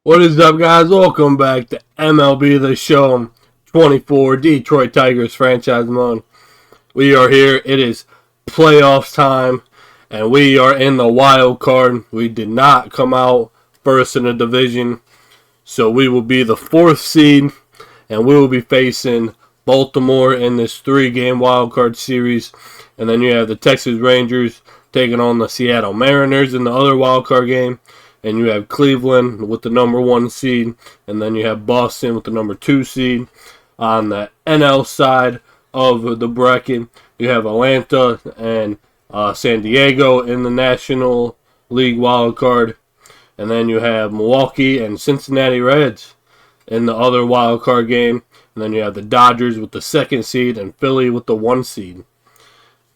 What is up, guys? Welcome back to MLB The Show 24 Detroit Tigers franchise mode. We are here. It is playoffs time, and we are in the wild card. We did not come out first in the division, so we will be the fourth seed, and we will be facing Baltimore in this three-game wild card series. And then you have the Texas Rangers taking on the Seattle Mariners in the other wild card game. And you have Cleveland with the number 1 seed, and then you have Boston with the number 2 seed. On the NL side of the bracket, you have Atlanta and San Diego in the National League wild card, and then you have Milwaukee and Cincinnati Reds in the other wild card game, and then you have the Dodgers with the 2nd seed and Philly with the 1 seed.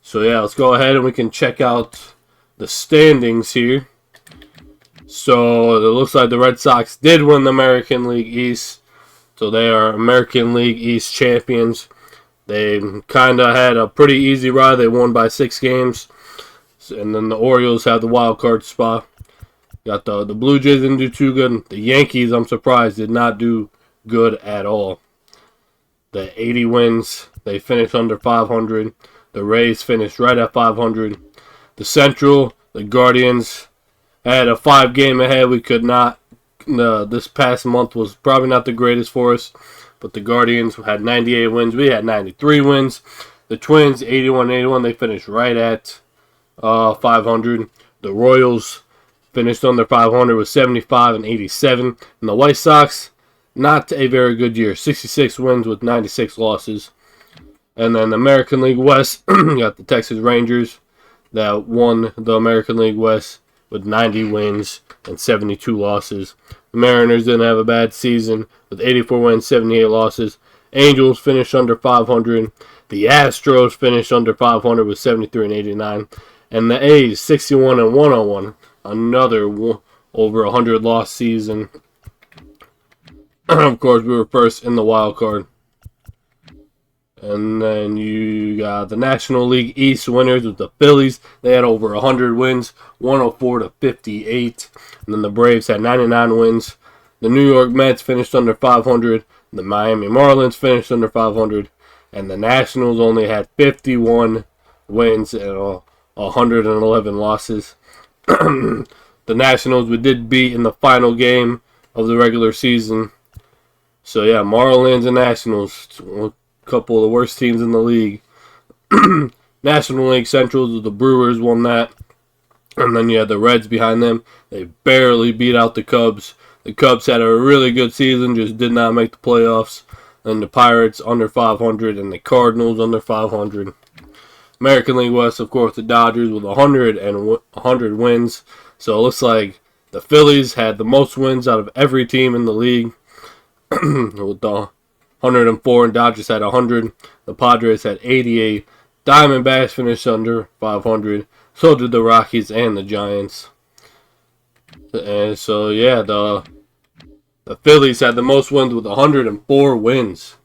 So yeah, let's go ahead and we can check out the standings here. So it looks like the Red Sox did win the American League East. So they are American League East champions. They kind of had a pretty easy ride. They won by 6 games. And then the Orioles had the wild card spot. Got the Blue Jays didn't do too good. The Yankees, I'm surprised, did not do good at all. The 80 wins, they finished under 500. The Rays finished right at 500. The Central, the Guardians had a 5-game ahead. We could not. This past month was probably not the greatest for us, but the Guardians had 98 wins. We had 93 wins. The Twins, 81-81. They finished right at 500. The Royals finished under 500 with 75-87. And the White Sox, not a very good year. 66 wins with 96 losses. And then the American League West, you got the Texas Rangers that won the American League West with 90 wins and 72 losses. The Mariners didn't have a bad season with 84 wins, 78 losses. Angels finished under 500. The Astros finished under 500 with 73-89. And the A's, 61-101. Another over 100 loss season. Of course, we were first in the wild card. And then you got the National League East winners with the Phillies. They had over 100 wins, 104-58. And then the Braves had 99 wins. The New York Mets finished under 500. The Miami Marlins finished under 500. And the Nationals only had 51 wins and 111 losses. The Nationals we did beat in the final game of the regular season. So yeah, Marlins and Nationals, couple of the worst teams in the league. National League Central, the Brewers won that. And then you had the Reds behind them. They barely beat out the Cubs. The Cubs had a really good season, just did not make the playoffs. And the Pirates under 500 and the Cardinals under 500. American League West, of course, the Dodgers with 100 wins. So it looks like the Phillies had the most wins out of every team in the league. With the 104 and Dodgers had 100. The Padres had 88. Diamondbacks finished under 500. So did the Rockies and the Giants. And so yeah, the Phillies had the most wins with 104 wins.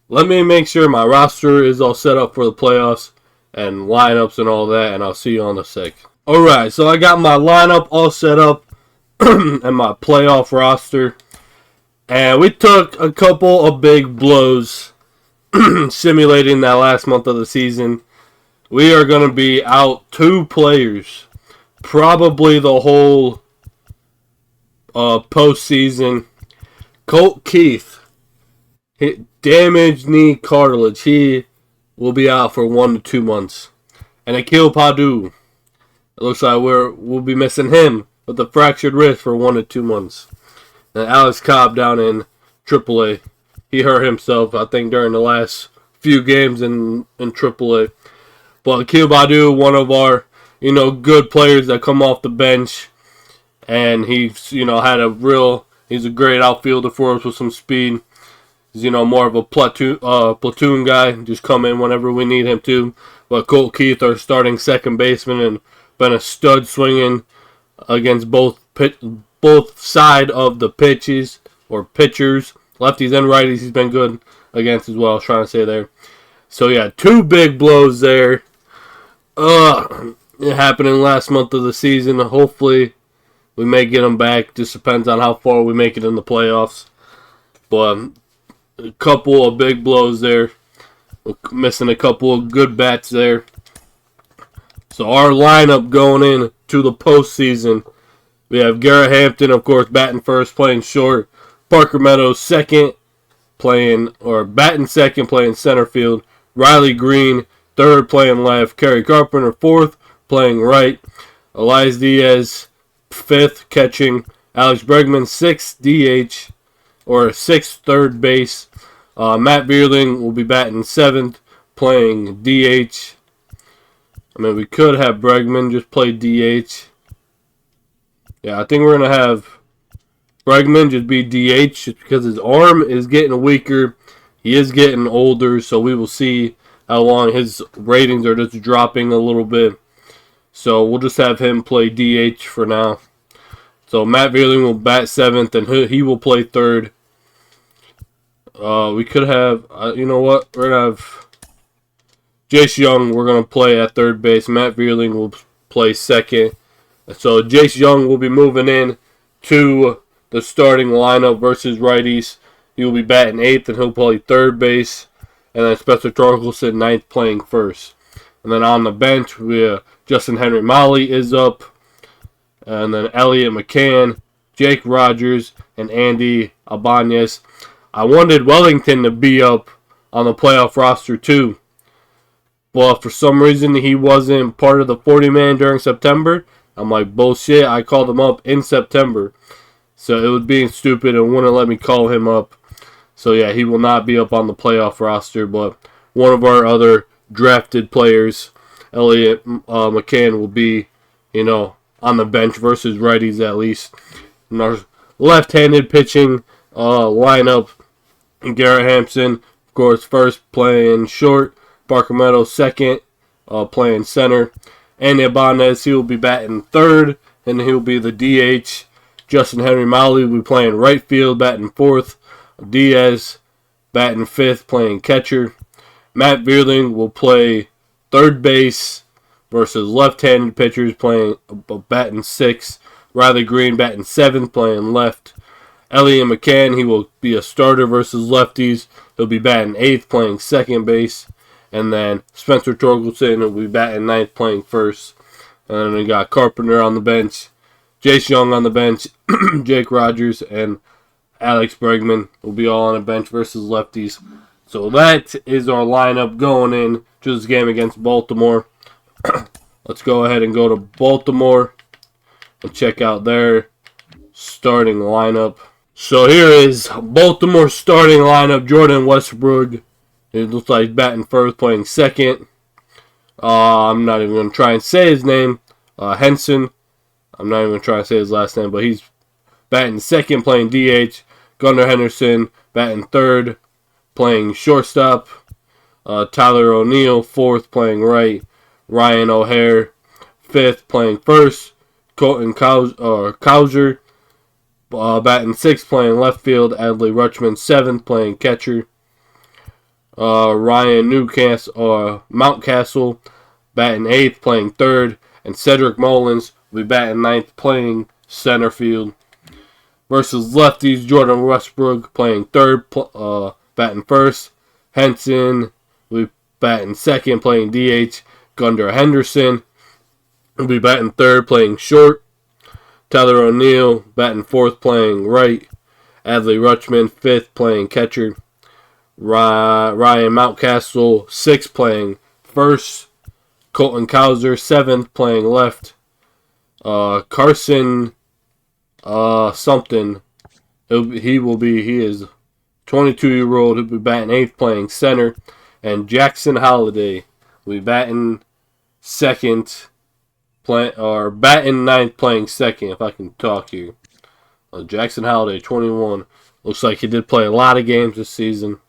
Let me make sure my roster is all set up for the playoffs and lineups and all that, and I'll see you on the sec. Alright, so I got my lineup all set up and my playoff roster. And we took a couple of big blows simulating that last month of the season. We are going to be out 2 players, probably the whole postseason. Colt Keith, damaged knee cartilage. He will be out for 1 to 2 months. And Akil Padu, it looks like we'll be missing him with a fractured wrist for 1 to 2 months. And Alex Cobb down in AAA, he hurt himself, I think, during the last few games in AAA. But Akil Badu, one of our, good players that come off the bench, and he's, he's a great outfielder for us with some speed. He's, more of a platoon guy, just come in whenever we need him to. But Colt Keith, our starting second baseman, and been a stud swinging against both side of the pitches or pitchers, lefties and righties. He's been good against as well. I was trying to say there. So yeah, 2 big blows there. It happening last month of the season. Hopefully We may get him back. Just depends on how far we make it in the playoffs. But a couple of big blows there. We're missing a couple of good bats there. So our lineup going in to the postseason, we have Garrett Hampton, of course, batting first, playing short. Parker Meadows second, batting second, playing center field. Riley Green third, playing left. Kerry Carpenter fourth, playing right. Elias Diaz fifth, catching. Alex Bregman sixth, DH or sixth, third base. Matt Vierling will be batting seventh, playing DH. I mean, we could have Bregman just play DH. Yeah, I think we're going to have Bregman just be DH just because his arm is getting weaker. He is getting older, so we will see how long his ratings are just dropping a little bit. So we'll just have him play DH for now. So Matt Vierling will bat seventh, and he will play third. We could have, you know what? We're going to have Jace Young, we're going to play at third base. Matt Vierling will play second. So Jace Young will be moving in to the starting lineup versus righties. He will be batting eighth, and he'll play third base. And then Spencer Torkelson ninth, playing first. And then on the bench, Justin Henry Molly is up. And then Elliot McCann, Jake Rogers, and Andy Ibanez. I wanted Wellington to be up on the playoff roster too. But for some reason, he wasn't part of the 40-man during September. I'm like, bullshit. I called him up in September. So it was being stupid and wouldn't let me call him up. So yeah, he will not be up on the playoff roster. But one of our other drafted players, Elliot McCann, will be, on the bench versus righties at least. And our left-handed pitching lineup, Garrett Hampton, of course, first playing short. Parker Meadows second, playing center. Andy Ibanez, he will be batting third, and he'll be the DH. Justin Henry Molly will be playing right field, batting fourth. Diaz batting fifth, playing catcher. Matt Vierling will play third base versus left-handed pitchers, batting sixth. Riley Green batting seventh, playing left. Elliot McCann, he will be a starter versus lefties. He'll be batting eighth, playing second base. And then Spencer Torkelson will be batting ninth, playing first. And then we got Carpenter on the bench, Jace Young on the bench, Jake Rogers, and Alex Bregman will be all on the bench versus lefties. So that is our lineup going in to this game against Baltimore. Let's go ahead and go to Baltimore and check out their starting lineup. So here is Baltimore's starting lineup. Jordan Westbrook. It looks like he's batting first, playing second. I'm not even going to try and say his name. Henson. I'm not even going to try and say his last name, but he's batting second, playing DH. Gunnar Henderson batting third, playing shortstop. Tyler O'Neill fourth, playing right. Ryan O'Hare fifth, playing first. Colton Cowser batting sixth, playing left field. Adley Rutschman seventh, playing catcher. Ryan Mountcastle batting eighth, playing third, and Cedric Mullins will be batting ninth, playing center field. Versus lefties, Jordan Westbrook playing third, batting first. Henson will be batting second, playing DH. Gunnar Henderson will be batting third, playing short. Tyler O'Neill batting fourth, playing right. Adley Rutschman fifth, playing catcher. Ryan Mountcastle sixth, playing first. Colton Cowser seventh, playing left. Carson something. He is 22-year-old. He'll be batting eighth, playing center. And Jackson Holiday will be batting second, batting ninth, playing second. If I can talk here. Jackson Holiday, 21. Looks like he did play a lot of games this season.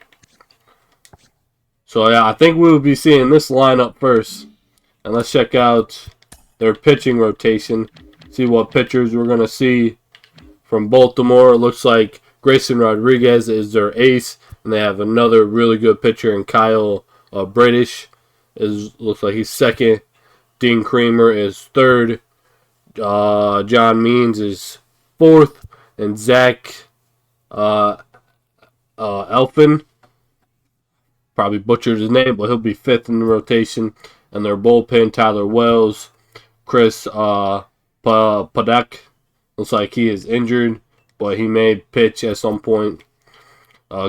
So yeah, I think we will be seeing this lineup first. And let's check out their pitching rotation. See what pitchers we're going to see from Baltimore. It looks like Grayson Rodriguez is their ace. And they have another really good pitcher in Kyle Bradish. Looks like he's second. Dean Creamer is third. John Means is fourth, and Zach Elfin, probably butchered his name, but he'll be fifth in the rotation. And their bullpen, Tyler Wells, Chris Paddock, looks like he is injured, but he may pitch at some point.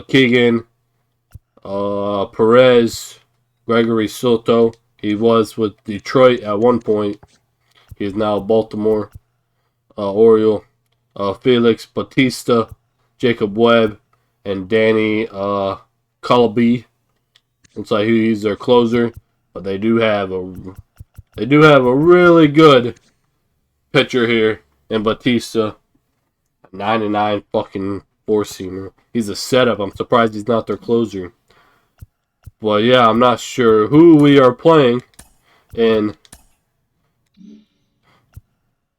Keegan Perez, Gregory Soto. He was with Detroit at one point. He is now Baltimore Oriole. Felix Bautista, Jacob Webb, and Danny Cullaby. Looks like he's their closer, but they do have a really good pitcher here in Bautista. 99 fucking four-seamer. He's a setup. I'm surprised he's not their closer. Well, yeah, I'm not sure who we are playing. And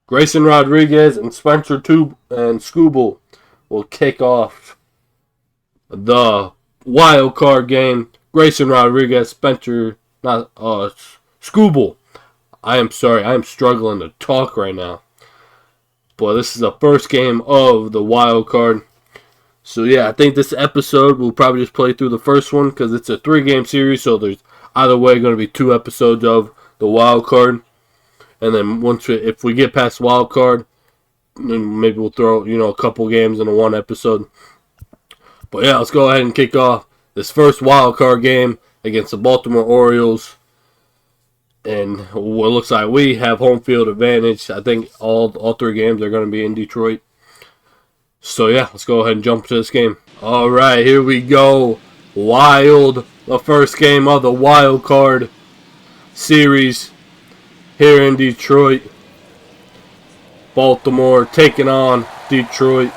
Grayson Rodriguez and Spencer Skubal will kick off the wild card game. Grayson Rodriguez, Skubal. I am sorry, I am struggling to talk right now. But this is the first game of the wild card. So yeah, I think this episode we'll probably just play through the first one because it's a 3-game series. So there's either way going to be 2 episodes of the wild card. And then if we get past wild card, then maybe we'll throw a couple games into one episode. But yeah, let's go ahead and kick off this first wild card game against the Baltimore Orioles. And what looks like we have home field advantage. I think all 3 games are going to be in Detroit. So yeah, let's go ahead and jump to this game. All right, here we go. The first game of the wild card series here in Detroit. Baltimore taking on Detroit.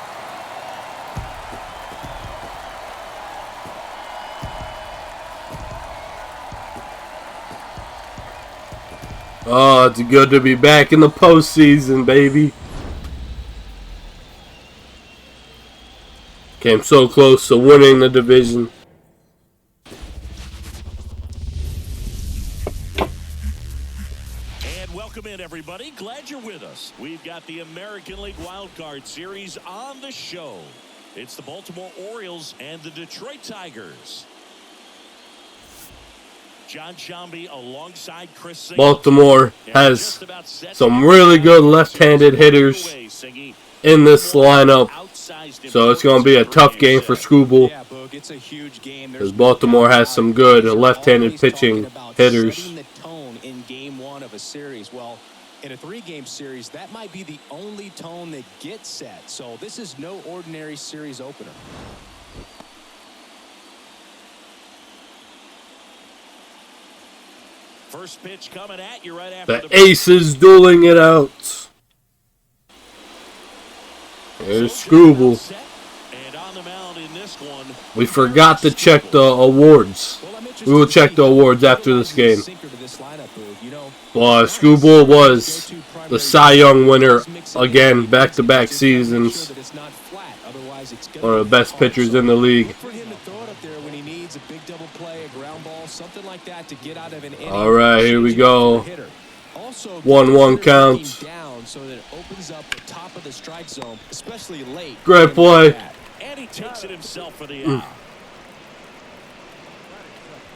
Oh, it's good to be back in the postseason, baby. Came so close to winning the division. And welcome in, everybody. Glad you're with us. We've got the American League Wild Card Series on the show. It's the Baltimore Orioles and the Detroit Tigers. John Shambi alongside Chris Singh. Baltimore has some really good left-handed hitters in this lineup, so it's going to be a tough game for Skubal. Because Baltimore has some good left-handed pitching hitters. In game 1 of a series, well, in a 3-game series, that might be the only tone that gets set. So this is no ordinary series opener. First pitch coming at you right after the aces dueling it out. There's Skubal. And on the mound in this one, we forgot to check the awards. We will check the awards after this game. But Skubal was the Cy Young winner again, back-to-back seasons. One of the best pitchers in the league. All right, here we go. 1-1 count. Great play. And he takes it himself for the out.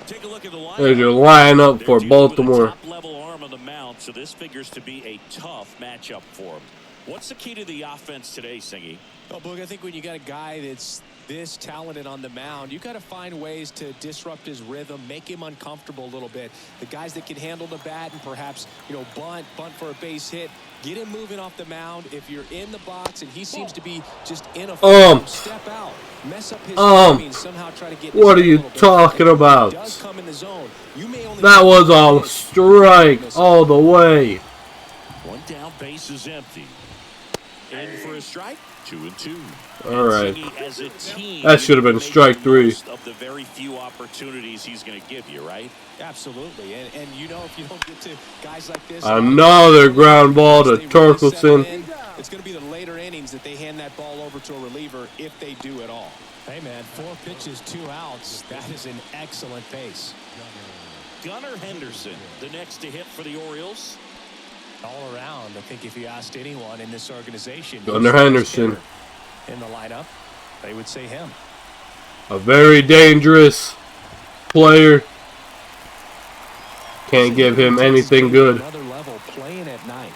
Take a look at the lineup. There's your lineup for Baltimore. Top-level arm on the mound, so this figures to be a tough matchup for him. What's the key to the offense today, Singy? Well, Boog, I think when you got a guy that's this talented on the mound, you got to find ways to disrupt his rhythm, make him uncomfortable a little bit. The guys that can handle the bat and perhaps, bunt for a base hit, get him moving off the mound. If you're in the box and he seems to be just in a step out, mess up his timing, somehow try to get. What are you talking about? That was a strike all the way. One down, base is empty. In for a strike, 2-2. All right. That should have been strike 3. Of the very few opportunities he's going to give you, right? Absolutely. And if you don't get to guys like this. Another ground ball to Torkelson. It's going to be the later innings that they hand that ball over to a reliever if they do at all. Hey, man, 4 pitches, 2 outs. That is an excellent pace. Gunnar Henderson, the next to hit for the Orioles. All around, I think if you asked anyone in this organization, Gunnar Henderson in the lineup, they would say him. A very dangerous player. Can't give him anything good. Another level playing at night.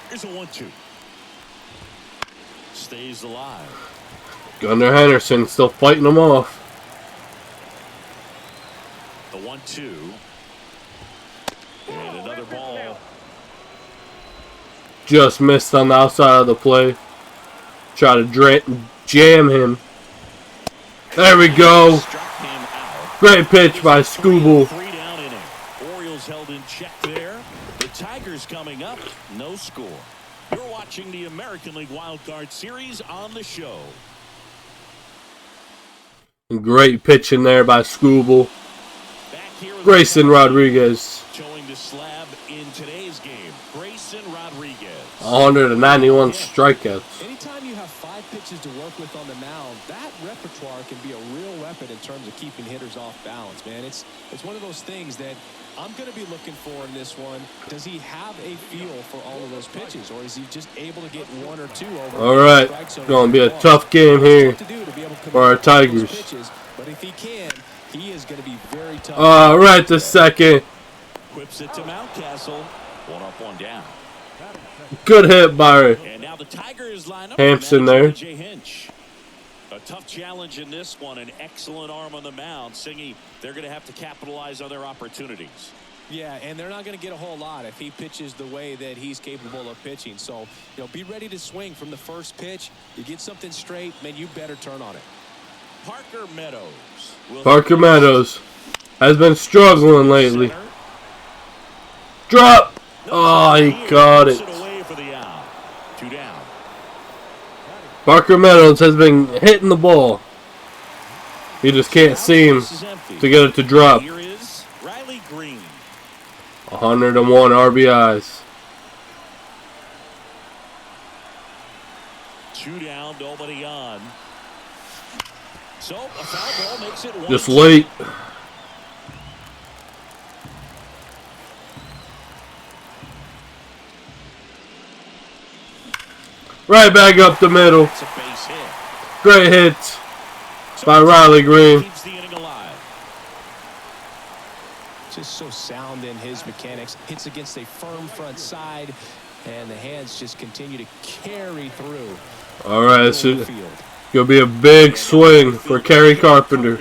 Here's a 1-2. Stays alive. Gunnar Henderson still fighting him off. The 1-2. And another ball. Just missed on the outside of the play. Try to jam him. There we go. Great pitch by Scooble. 3-down inning. Orioles held in check there. The Tigers coming up. No score. You're watching the American League Wild Card Series on the show. Great pitch in there by Scooble. Grayson Rodriguez. Showing the slab in today's game. Grayson Rodriguez. 191 strikeouts. Anytime you have 5 pitches to work with on the mound, that repertoire can be a real weapon in terms of keeping hitters off balance, man. It's one of those things that I'm going to be looking for in this one. Does he have a feel for all of those pitches, or is he just able to get 1 or 2 over? All right, going to be a tough game here for our Tigers. But if he can, he is going to be very tough. Right to second. Whips it to Mountcastle. 1 up, 1 down. Good hit by And now the Tigers line up. Hampson there. A tough challenge in this one. An excellent arm on the mound. Singy, they're going to have to capitalize on their opportunities. Yeah, and they're not going to get a whole lot if he pitches the way that he's capable of pitching. So, be ready to swing from the first pitch. You get something straight, man, you better turn on it. Parker Meadows has been struggling lately. Drop! Oh, he caught it. 2 down. Parker Meadows has been hitting the ball. He just can't seem to get it to drop. Here is Riley Green. 101 RBIs. 2 down, nobody on. So a foul ball makes it 1. Just late. Right back up the middle. It's a base hit. Great hit by Riley Green. Keeps the inning alive. Just so sound in his mechanics. Hits against a firm front side, and the hands just continue to carry through. All right, so gonna be a big swing for Kerry Carpenter.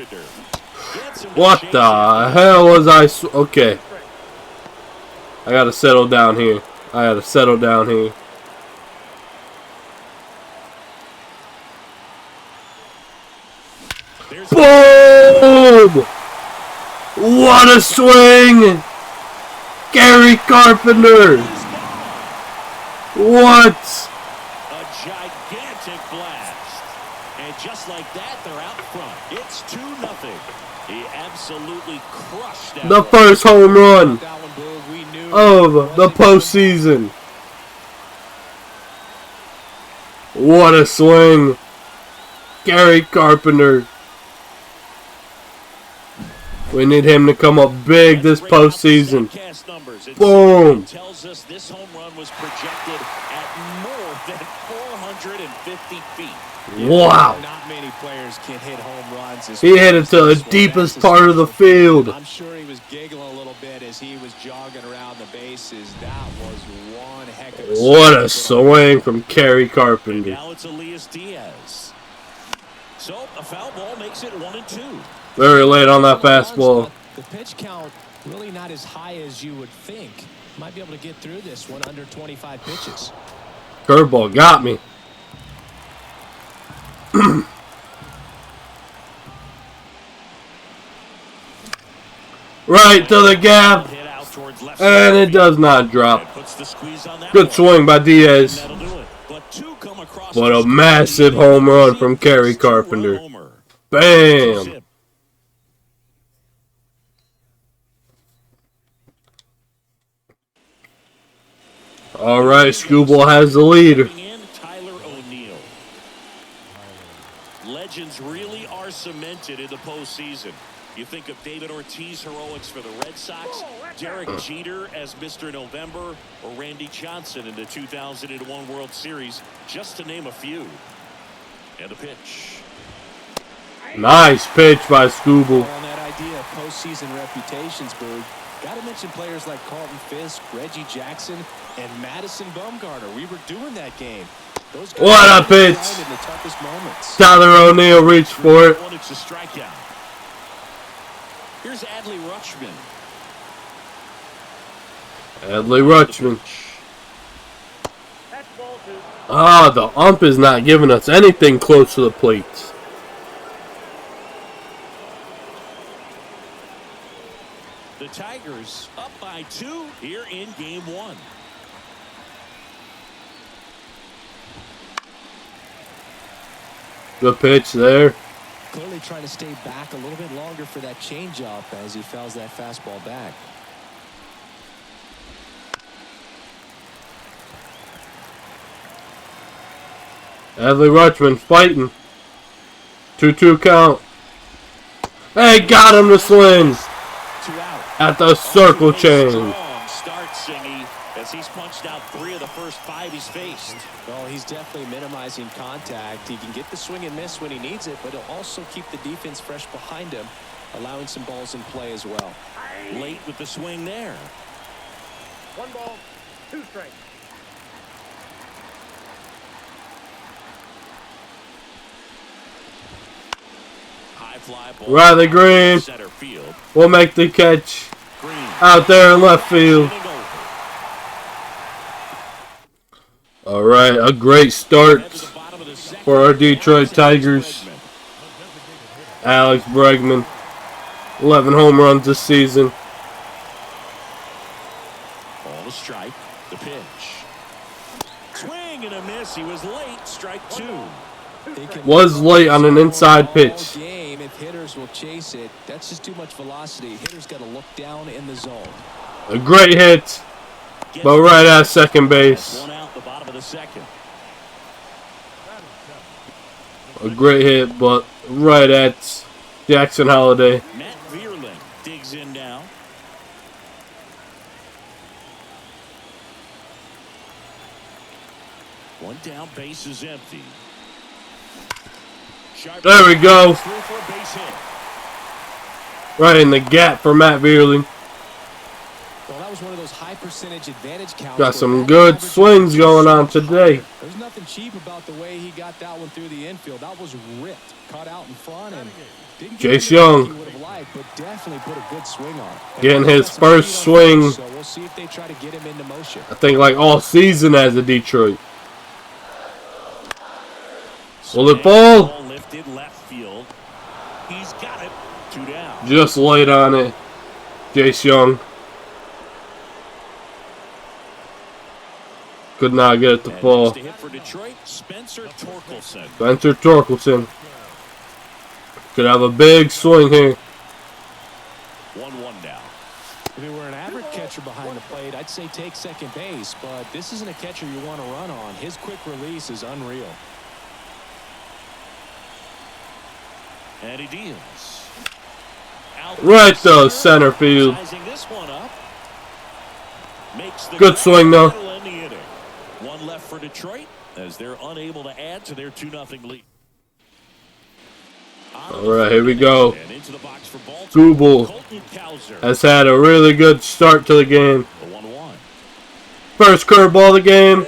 What the hell was I? Okay, I gotta settle down here. Boom! What a swing! Gary Carpenter! What? A gigantic blast. And just like that, they're out front. It's 2-0. He absolutely crushed that The one. first home run of the postseason. What a swing. Gary Carpenter. We need him to come up big this postseason. Boom. Tells us this home run was projected at more than 450 feet. Wow. Not many players can hit home runs. He hit it to the deepest part of the field. I'm sure he was giggling a little bit as he was jogging around the bases. That was one heck of a swing. What a swing from Kerry Carpenter. Now it's Elias Diaz. So a foul ball makes it 1-2. Very late on that fastball. The pitch count really not as high as you would think. Might be able to get through this one under 25 pitches. Curveball got me. Right to the gap. And it does not drop. Good swing by Diaz. But a massive home run from Kerry Carpenter. Bam. All right, Scooble has the lead. Legends really are cemented in the postseason. You think of David Ortiz heroics for the Red Sox. Derek Jeter as Mr. November or Randy Johnson in the 2001 World Series, just to name a few. And a pitch. Nice pitch by Scooble. On that idea of postseason reputations, Boog, got to mention players like Carlton Fisk, Reggie Jackson, and Madison Bumgarner. We were doing that game. Those guys What a pitch! in the toughest moments. Tyler O'Neill reached for it. It's a strikeout. Here's Adley Rutschman. Adley Rutschman. Ah, the ump is not giving us anything close to the plate. The Tigers up by 2 here in game 1. Good pitch there. Clearly trying to stay back a little bit longer for that changeup as he fouls that fastball back. Adley Rutschman fighting. 2-2 count. Hey, got him to swing. 2 out. At the circle change. Start Singy as he's punched out 3 of the first 5 he's faced. Well, he's definitely minimizing contact. He can get the swing and miss when he needs it, but he'll also keep the defense fresh behind him, allowing some balls in play as well. Late with the swing there. 1 ball, 2 strikes. High fly ball. Riley Green Center field. will make the catch Green. out there in left field. Alright, a great start for our Detroit Tigers. Alex Bregman, 11 home runs this season. Ball to strike. The pitch. Swing and a miss. He was late. Strike 2. Was late on an inside pitch. Game, if hitters will chase it, that's just too much velocity. Hitters got to look down in the zone. A great hit, but right at second base. 1 out the bottom of the 2nd. A great hit, but right at Jackson Holiday. Matt Vierling digs in now. One down, base is empty. Sharp There we go. through for a base hit. Right in the gap for Matt Vierling. Well, that was one of those high percentage advantage counts. Got some good swings going on today. There's nothing cheap about the way he got that one through the infield. That was ripped, cut out in front, and didn't get Chase it Young. he would have liked, but definitely put a good swing on it. Getting And his got some first speed on the swing. pitch, So we'll see if they try to get him into motion. I think like all season as a Detroit. Will it fall? Ball lifted left field. He's got it. 2 down. Just late on it. Chase Young. Could not get it to And fall. next to hit for Detroit, Spencer Torkelson. Spencer Torkelson. Could have a big swing here. 1-1 now. If it were an average catcher behind the plate, I'd say take second base, but this isn't a catcher you want to run on. His quick release is unreal. And he deals. Out Right to center field. Sizing this one up. Makes the Good swing, though. middle in the inning. 1 left for Detroit as they're unable to add to their 2-0 lead. Alright, here we go. And into the box for Baltimore. Google Colton Cowser. has had a really good start to the game. The 1-1. First curveball of the game.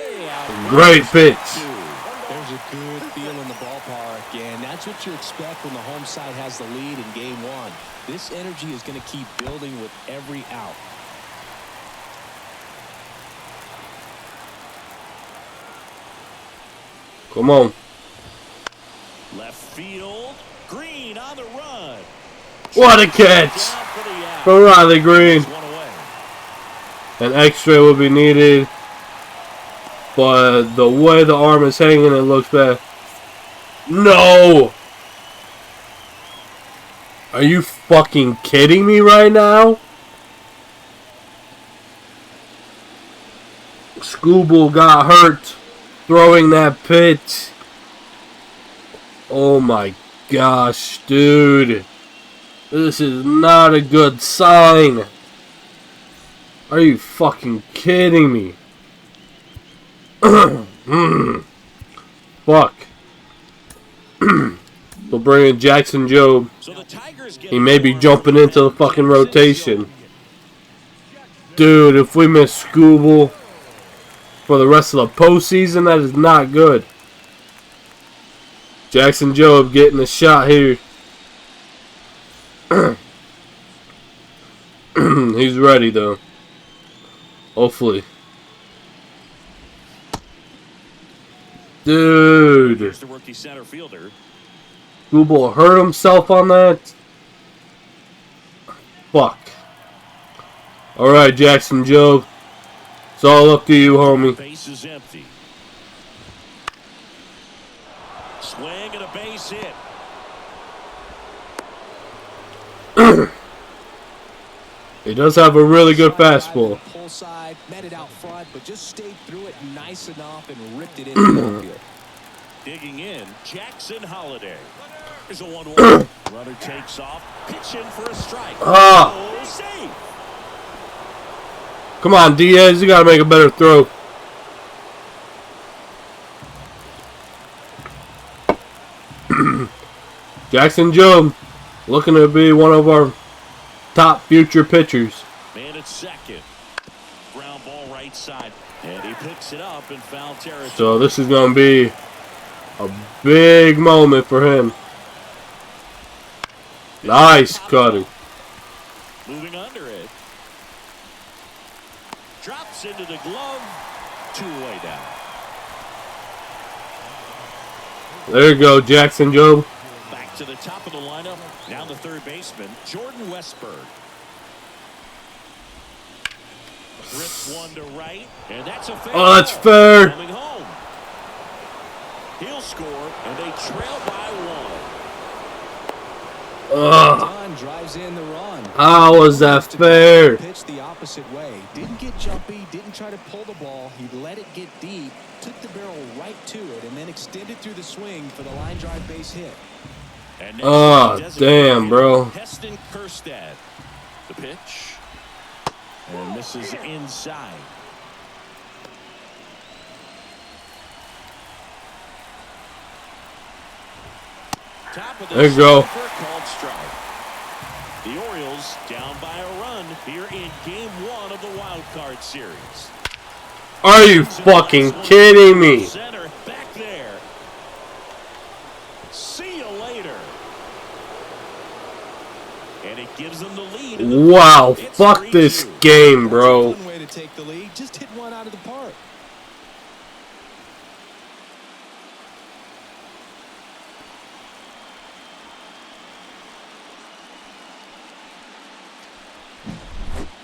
Great pitch. There's a good feel in the ballpark, and that's what you expect when the home side has the lead in game 1. This energy is going to keep building with every out. Come on. Left field. Green on the run. What a catch Down for the out. for Riley Green. One away. An extra will be needed. But the way the arm is hanging, it looks bad. No! Are you fucking kidding me right now? Scooble got hurt throwing that pitch. Oh my gosh, dude. This is not a good sign. Are you fucking kidding me? Fuck. We'll bring in Jackson Jobe. He may be jumping into the fucking rotation. Dude, if we miss Scooble for the rest of the postseason, that is not good. Jackson Jobe getting a shot here. He's ready though. Hopefully. Dude. Here's the rookie center fielder. Scooble hurt himself on that. Fuck. Alright, Jackson Jobe. It's all up to you, homie. Base is empty. Swing and a base hit. He does have a really good fastball. Pull side, met it out front, but just stayed through it nice enough and ripped it into the outfield. Digging in, Jackson Holiday. Here's a 1-1. Runner takes off, pitch in for a strike. Ah. Oh, safe. Come on, Diaz, you gotta make a better throw. Jackson Jobe, looking to be one of our top future pitchers. Man at second. Ground ball right side. And he picks it up in foul territory. So this is going to be a big moment for him. Nice cutting. Moving under it. Drops into the glove. 2-way down. There you go, Jackson Jobe. Back to the top of the lineup. Now the third baseman, Jordan Westberg. Rips one to right, and that's a fair. Oh, that's fair. Coming home. He'll score, and they trail by one. Don drives in the run. How was that fair? Pitched the opposite way. Didn't get jumpy. Didn't try to pull the ball. He let it get deep. Took the barrel right to it, and then extended through the swing for the line drive base hit. Oh, damn, bro. Heston Kjerstad. The pitch. And this is inside. Top of the there you go. Called strike. The Orioles down by a run here in Game 1 of the Wild Card Series. Are you fucking kidding me? Center back there. See you later. And it gives them the lead. Wow, fuck this game, bro. One way to take the lead. Just hit one out of the park.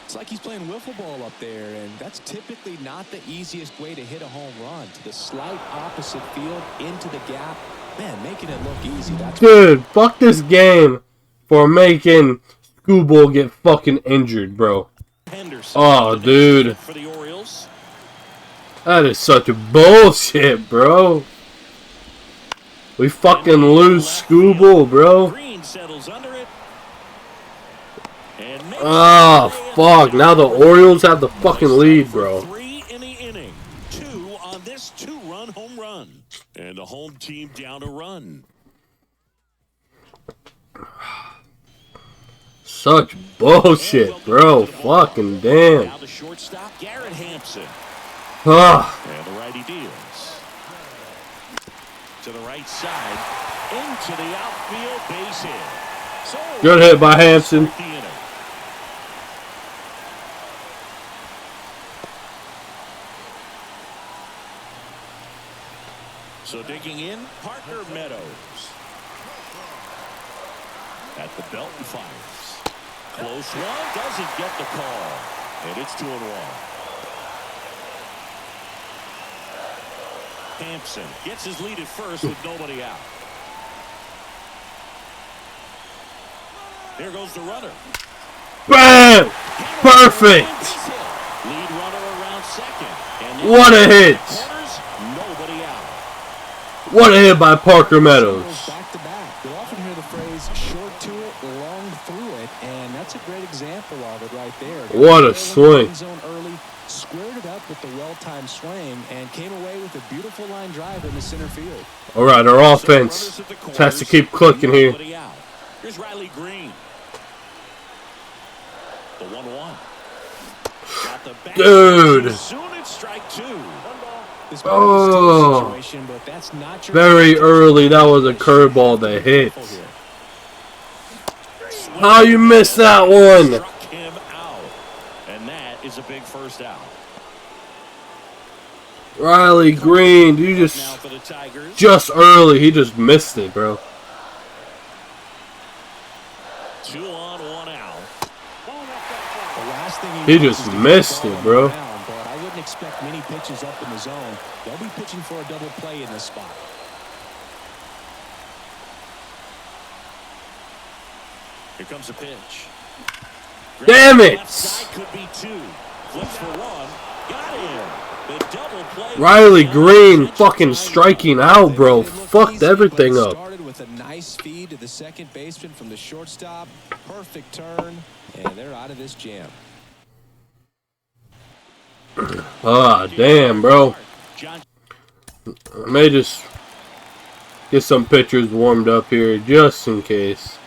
It's like he's playing wiffle ball up there, and that's typically not the easiest way to hit a home run. To the slight opposite field, into the gap. Man, making it look easy. That's Dude, fuck this game for making Scooble get fucking injured, bro. Oh, dude. For the Orioles. That is such a bullshit, bro. We fucking lose Scooble, bro. Green settles under it. Oh, fuck. Now the Orioles have the fucking lead, bro. 3 in the inning. 2 on this 2-run home run. And the home team down a run. Such bullshit, bro. Fucking damn. Now the shortstop, Garrett Hampson. Ah. And the righty deals. To the right side. Into the outfield, base hit. So Good hit by Hampson. So digging in, Parker Meadows. At the belt and fires. Close one, doesn't get the call. And it's 2-1. Hampson gets his lead at first with nobody out. There goes the runner. Bam! Perfect! Lead runner around second. And What a hit! corners, nobody out. What a hit by Parker Meadows. Back to back. You'll often hear the phrase short to it, long through it, and that's a great example of it right there. What a swing. Zone well-timed swing and came away with a beautiful line drive in the center field. All right, our offense has to keep clicking here. Here's Riley Green. The 1-1. Got the back. Dude. Soon it's strike two. This might be a steal situation, but that's not your Very early. That was a curveball that hit. How you missed that one? Struck him out. And that is a big first out. Riley Green, you just early. He just missed it, bro. 2 on, 1 out. He just missed it, bro. But I wouldn't expect many pitches up in the zone. They'll be pitching for a double play in this spot. Here comes a pitch. Damn it! Left side could be 2. Flips for 1. Got him. The double play. Riley Green fucking striking out, bro. Fucked everything up. Started with a nice feed to the second baseman from the shortstop. Perfect turn, and they're out of this jam. Ah, damn, bro. I may just get some pitchers warmed up here just in case.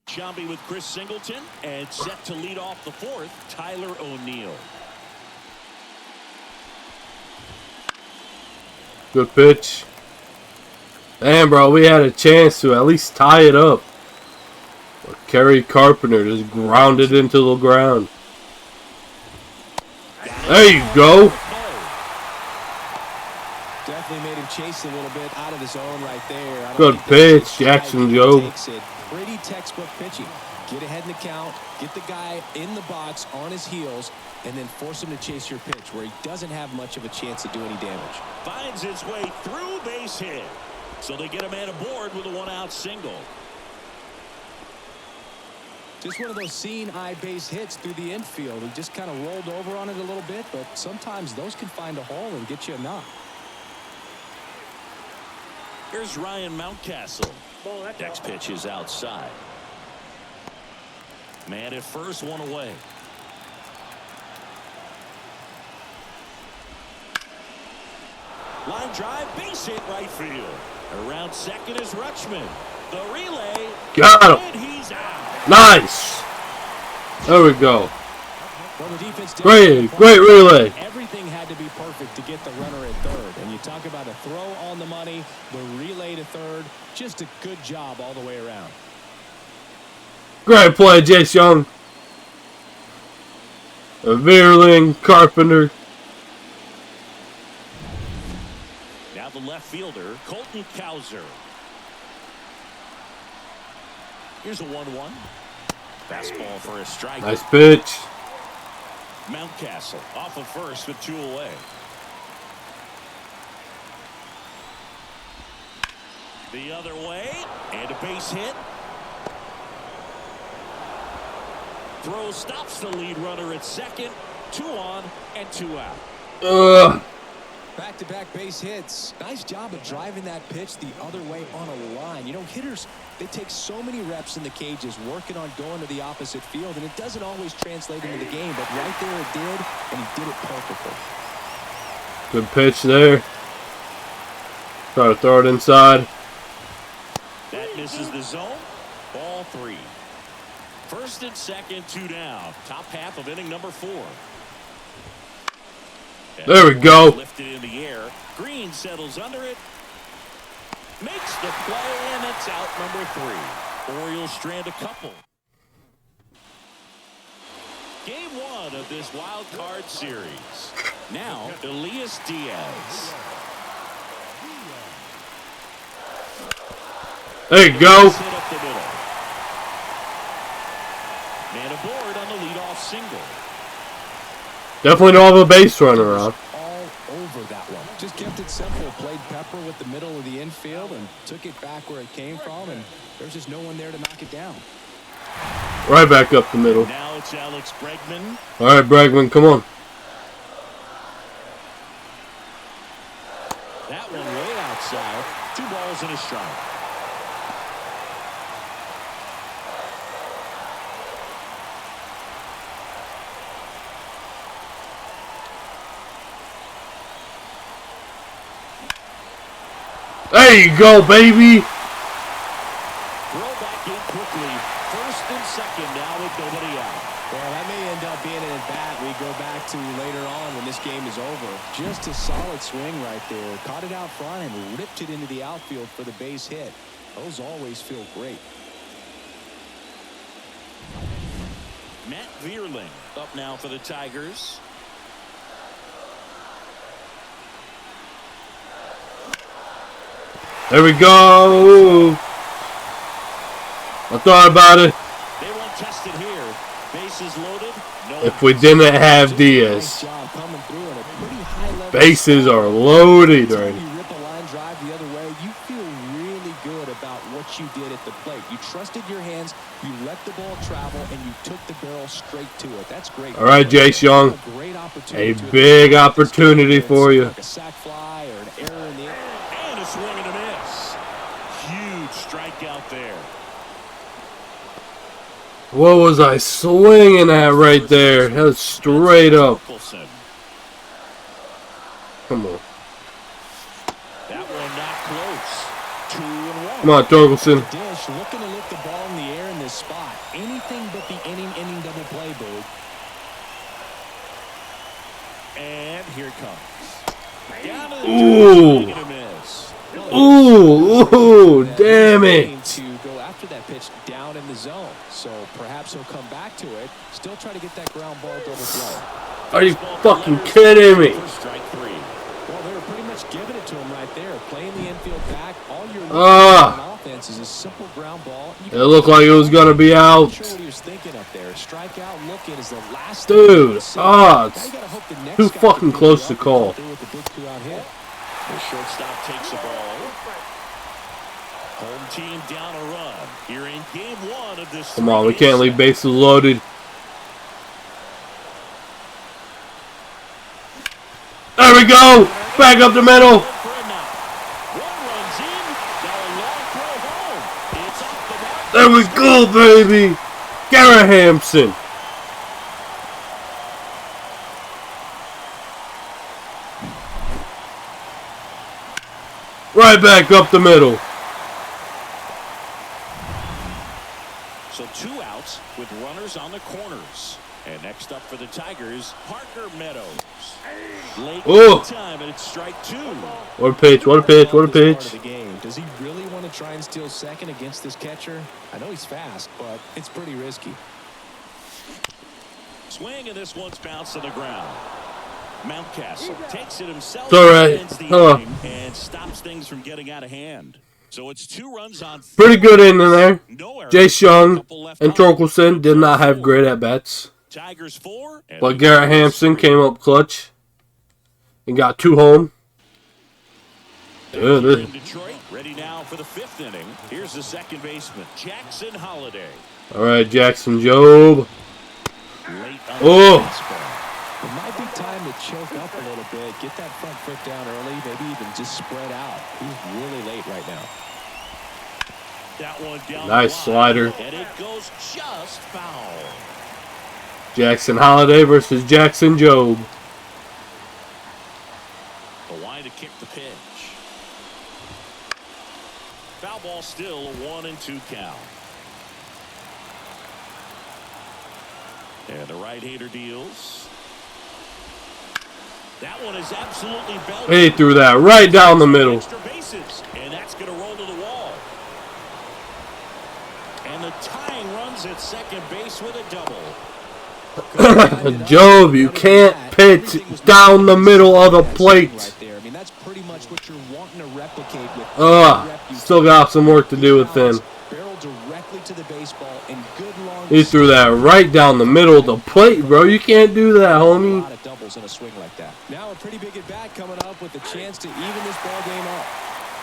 Shambi with Chris Singleton, and set to lead off the 4th, Tyler O'Neill. Good pitch. Damn, bro, we had a chance to at least tie it up. But Kerry Carpenter just grounded into the ground. There you go. Definitely made him chase a little bit out of the zone right there. Good pitch, Jackson Jobe. Pretty textbook pitching. Get ahead in the count, get the guy in the box on his heels, and then force him to chase your pitch where he doesn't have much of a chance to do any damage. Finds his way through, base hit. So they get a man aboard with a 1-out single. Just one of those seeing eye base hits through the infield. He just kind of rolled over on it a little bit, but sometimes those can find a hole and get you a knock. Here's Ryan Mountcastle. Next pitch is outside. Man at first, 1 away. Line drive, base hit right field. Around second is Rutschman. The relay. Got him. And he's out. Nice. There we go. Well, the defense did Great relay. Everything had to be perfect to get the runner at third. And you talk about a throw on the money, the relay to third. Just a good job all the way around. Great play, Jace Young. Veerling, Carpenter. Now the left fielder, Colton Cowser. Here's a 1-1. Fastball for a strike. Nice pitch. Mountcastle off of first with 2 away. The other way, and a base hit. Throw stops the lead runner at second. 2 on and 2 out. Back-to-back base hits. Nice job of driving that pitch the other way on a line. You know, hitters, they take so many reps in the cages working on going to the opposite field, and it doesn't always translate into the game, but right there it did, and he did it perfectly. Good pitch there. Try to throw it inside. That misses the zone. Ball 3. First and second, 2 down. Top half of inning number 4. There we go. Lifted in the air. Green settles under it. Makes the play, and it's out number 3. Orioles strand a couple. Game 1 of this wild card series. Now, Elias Diaz. There you go. Hit up the middle. Man aboard on the leadoff single. Definitely don't have a base runner on. All over that one. Just kept it simple. Played pepper with the middle of the infield and took it back where it came from, and there's just no one there to knock it down. Right back up the middle. Now it's Alex Bregman. All right, Bregman, come on. That one way outside. 2 balls and a strike. There you go, baby. Throw back in quickly. First and second now with nobody out. Well, that may end up being an at-bat we go back to later on when this game is over. Just a solid swing right there. Caught it out front and ripped it into the outfield for the base hit. Those always feel great. Matt Vierling up now for the Tigers. There we go. I thought about it. They won't test it here. Bases loaded. No. If we didn't have Diaz. Bases are loaded right now. You rip a line drive the other way, you feel really good about what you did at the plate. You trusted your hands, you let the ball travel, and you took the barrel straight to it. That's great. All right, Jace Young. A big opportunity for you. Like a sac fly or an error in the air. And a swing and a miss. Huge strikeout there. What was I swinging at right there? That was straight up. Come on. That one not close. 2-1. Come on, Torkelson. Dish looking to lift the ball in the air in this spot. Anything but the inning double play, Boo. And here it comes. Down to the Ooh. swing and a miss. Ooh, damn it. To go after that pitch down in the zone. So perhaps he'll come back to it. Still try to get that ground ball double play. Are you fucking kidding me? Strike 3. Well, they were pretty much giving it to him right there. Playing the infield back. All you're looking Ah. at on offense is a simple ground ball. It looked like it was gonna be out. Not sure what he was thinking up there. Strikeout looking is the last. Dude, it's too fucking close to call. The shortstop takes the ball. Home team down a run here in game 1 of this. Come on, we can't leave bases loaded. There we go. Back up the middle. There we go, baby. Garrett Hampson. Right back up the middle. So 2 outs with runners on the corners. And next up for the Tigers, Parker Meadows. Late time, and it's strike 2. What a pitch, what a pitch, what a pitch. Does he really want to try and steal second against this catcher? I know he's fast, but it's pretty risky. Swing, and this one's bounced to the ground. Mountcastle takes it himself. It's all right. And stops things from getting out of hand. So it's 2 runs on. Pretty good in there. Jace Young and Torkelson did not have great at-bats. Tigers 4. But Garrett Hampson came up clutch and got 2 home. In Detroit, ready now for the 5th inning. Here's the second baseman, Jackson Holliday. All right, Jackson Job. It might be time to choke up a little bit, get that front foot down early, maybe even just spread out. He's really late right now. That one down. Nice slider. And it goes just foul. Jackson Holliday versus Jackson Job. The line to kick the pitch. Foul ball still, a 1-2 count. And the right-hander deals. That one is absolutely belted. He threw that right down the middle. Extra bases, and that's going to roll to the wall. And the tying runs at second base with a double. Job, you can't pitch down the middle of the plate. I mean, that's pretty much what you're wanting to replicate with. Still got some work to do with him. Barrel directly to the baseball and good long. He threw that right down the middle of the plate, bro. You can't do that, homie. A lot of doubles in a swing like that. Now a pretty big at bat coming up with a chance to even this ball game up.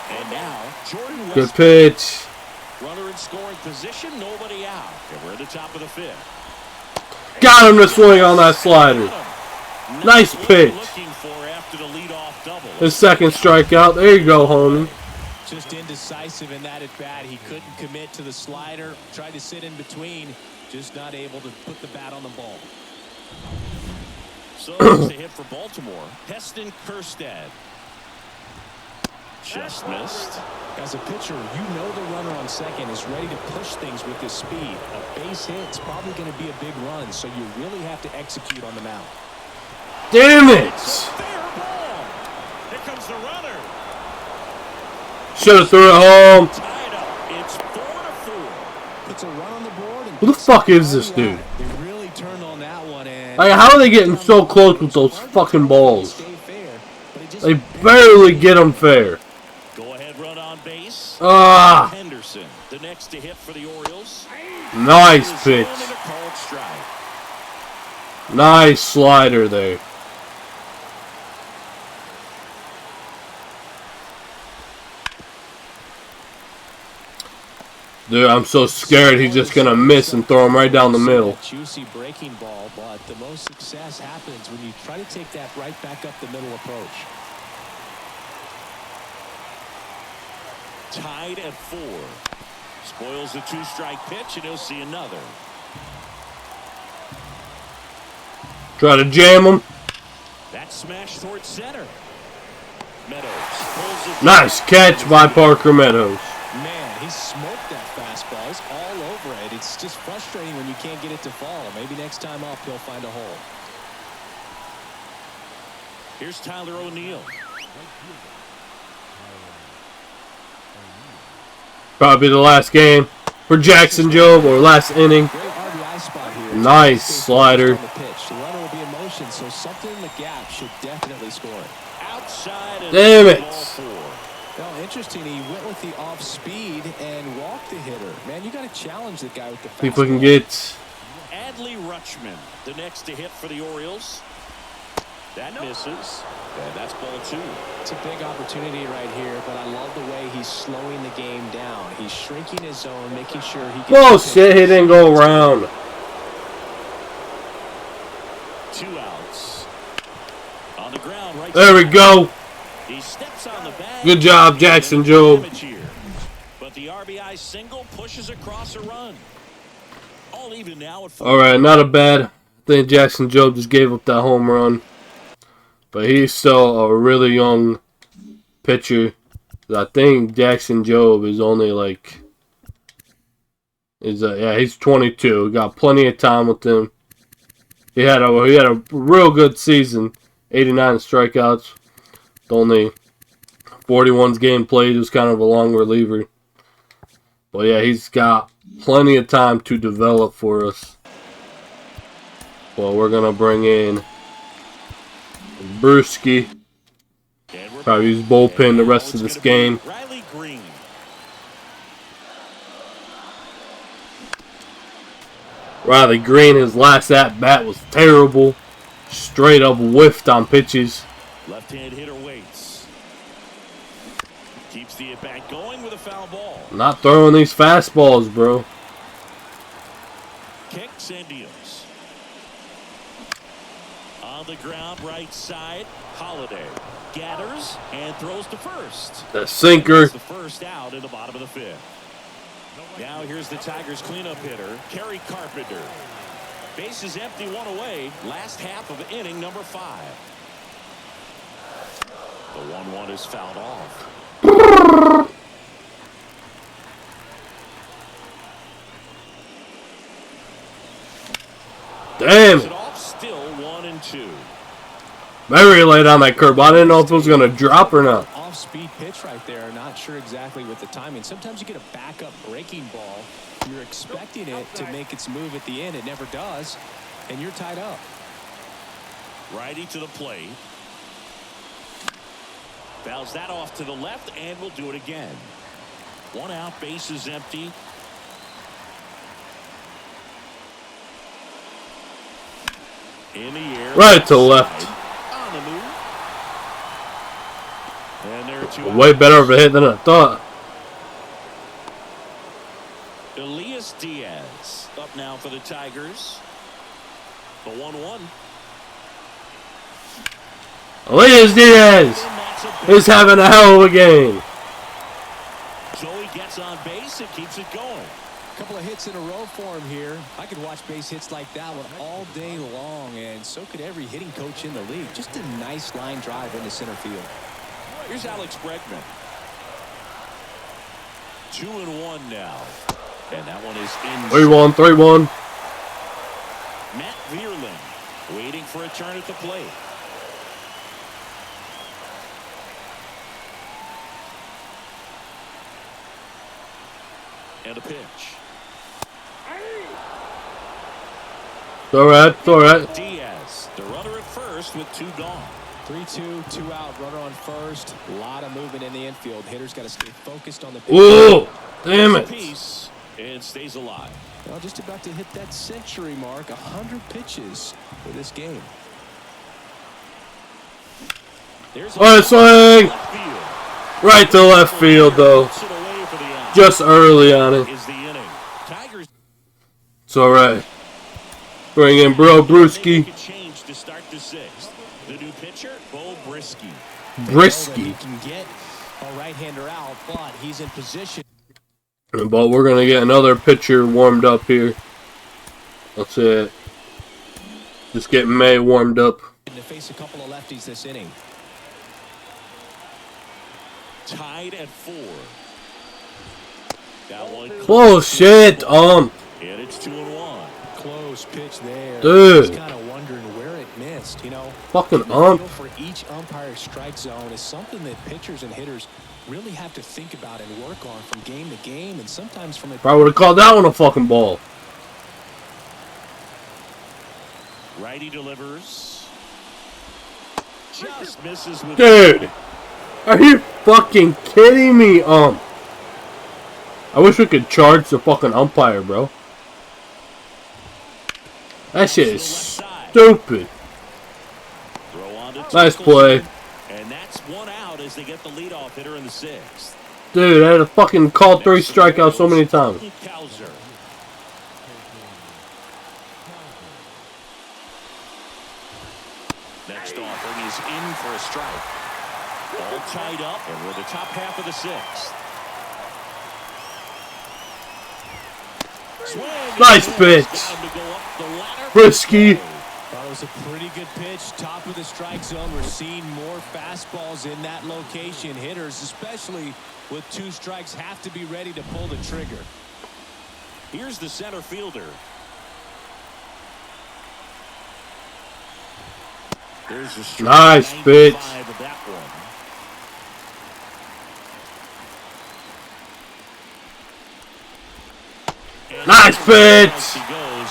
And now Jordan West. Good pitch. Runner in scoring position, nobody out. And we're at the top of the 5th. Got him to swing on that slider. Nice pitch. His second strikeout. There you go, homie. Just indecisive in that at bat. He couldn't commit to the slider. Tried to sit in between. Just not able to put the bat on the ball. So it's a hit for Baltimore. Heston Kjerstad. Just missed. As a pitcher, you know the runner on second is ready to push things with his speed. A base hit's probably going to be a big run, so you really have to execute on the mound. Damn it! Fair ball. Here comes the runner. Should have threw it home. Tied up. It's 4-4. Puts a run on the board. And Who the fuck is this dude? They really turned on that one. And Like, how are they getting so close with those fucking balls? They barely get them fair. Go ahead, run on base. Ah, Henderson, the next to hit for the Orioles. nice pitch. And a called strike. Nice slider there. Dude, I'm so scared he's just gonna miss and throw him right down the middle. Juicy breaking ball, but the most success happens when you try to take that right back up the middle approach. Tied at 4. Spoils the 2-strike pitch, and he'll see another. Try to jam him. That smash towards center. Meadows pulls it. Nice catch by Parker Meadows. Man, he smoked that fastball. He's all over it. It's just frustrating when you can't get it to fall. Maybe next time up he'll find a hole. Here's Tyler O'Neill. Probably the last game for Jackson Jobe, or last inning. Great RBI spot here. Nice slider. On the pitch. The runner will be in motion, so something in the gap should definitely score it. Outside. And Damn it. ball 4. Well, interesting. He went with the off speed and walked the hitter. Man, you got to challenge the guy with the fastball. See if we can get. Adley Rutschman, the next to hit for the Orioles. That misses. And that's ball 2. It's a big opportunity right here, but I love the way he's slowing the game down. He's shrinking his zone, making sure he can. Whoa, shit, he didn't go around. 2 outs. On the ground, right. There we go. He steps on the bag. Good job, Jackson Jobe. But the RBI single pushes across a run. All even now at 4. Alright, not a bad. I think Jackson Jobe just gave up that home run. But he's still a really young pitcher. I think Jackson Jobe is only like... he's 22. We got plenty of time with him. He had a real good season. 89 strikeouts. Only 41 game played. He was kind of a long reliever. But yeah, he's got plenty of time to develop for us. Well, we're going to bring in Brewski. Probably use bullpen the rest of this game. Riley Green. Riley Green, his last at-bat was terrible. Straight up whiffed on pitches. Left-hand hitter waits. Keeps the at-bat going with a foul ball. Not throwing these fastballs, bro. Kicks and deals. On the ground, right side. Holiday gathers and throws to first. The sinker. The first out in the bottom of the 5th. Now here's the Tigers cleanup hitter, Kerry Carpenter. Base is empty, 1 away. Last half of inning number 5. The 1-1 is fouled off. Damn. It off, still 1-2. Very late on that curve. I didn't know if it was going to drop or not. Off-speed pitch right there. Not sure exactly with the timing. Sometimes you get a backup breaking ball. You're expecting it to make its move at the end. It never does, and you're tied up. Righty to the plate. Fouls that off to the left, and will do it again. 1 out, base is empty. In the air. Right to left. On the move. And there are 2 Way outs. better of a hit than I thought. Elias Diaz up now for the Tigers. The 1-1. Elias Diaz is having a hell of a game. Joey gets on base and keeps it going. Couple of hits in a row for him here. I could watch base hits like that one all day long, and so could every hitting coach in the league. Just a nice line drive into center field. Here's Alex Bregman. 2-1 now. And that one is in. 3-1, 3-1. Matt Vierling waiting for a turn at the plate. And a pitch. It's alright, it's alright. Diaz, the runner at first with 2 gone. 3-2, 2 out, runner on first. A lot of movement in the infield. Hitters got to stay focused on the pitch. Ooh, damn it. Piece and stays alive. Well, just about to hit that century mark. 100 pitches for this game. There's Oh, swing! Right to left field, though. Just early on it. Is the inning. Tigers. It's alright. Bring in Bro Brewski. Change to start the 6th. The new pitcher, Bo Brisky. Brisky. Can get a right-hander out, but he's in position. But we're going to get another pitcher warmed up here. That's it. Just getting May warmed up. To face a couple of lefties this inning. Tied at 4. That one. Bullshit, And it's 2-1. Close pitch there. Dude. Just kind of wondering where it missed. You know, fucking the feel ump. for each umpire strike zone is something that pitchers and hitters really have to think about and work on from game to game, and sometimes from a. Probably would have called that one a fucking ball. Righty delivers. Just misses with. Dude, are you fucking kidding me, I wish we could charge the fucking umpire, bro. That shit is stupid. Nice play. And that's 1 out as they get the leadoff hitter in the 6th. Dude, I had to fucking call 3 strikeouts so many times. Kowser. Next offering is in for a strike. All tied up, and we're the top half of the 6th. Nice pitch. Brisky. Thought it was a pretty good pitch. Top of the strike zone. We're seeing more fastballs in that location. Hitters, especially with 2 strikes, have to be ready to pull the trigger. Here's the center fielder. There's a strike. Nice pitch. Of that one. Nice pitch. He goes,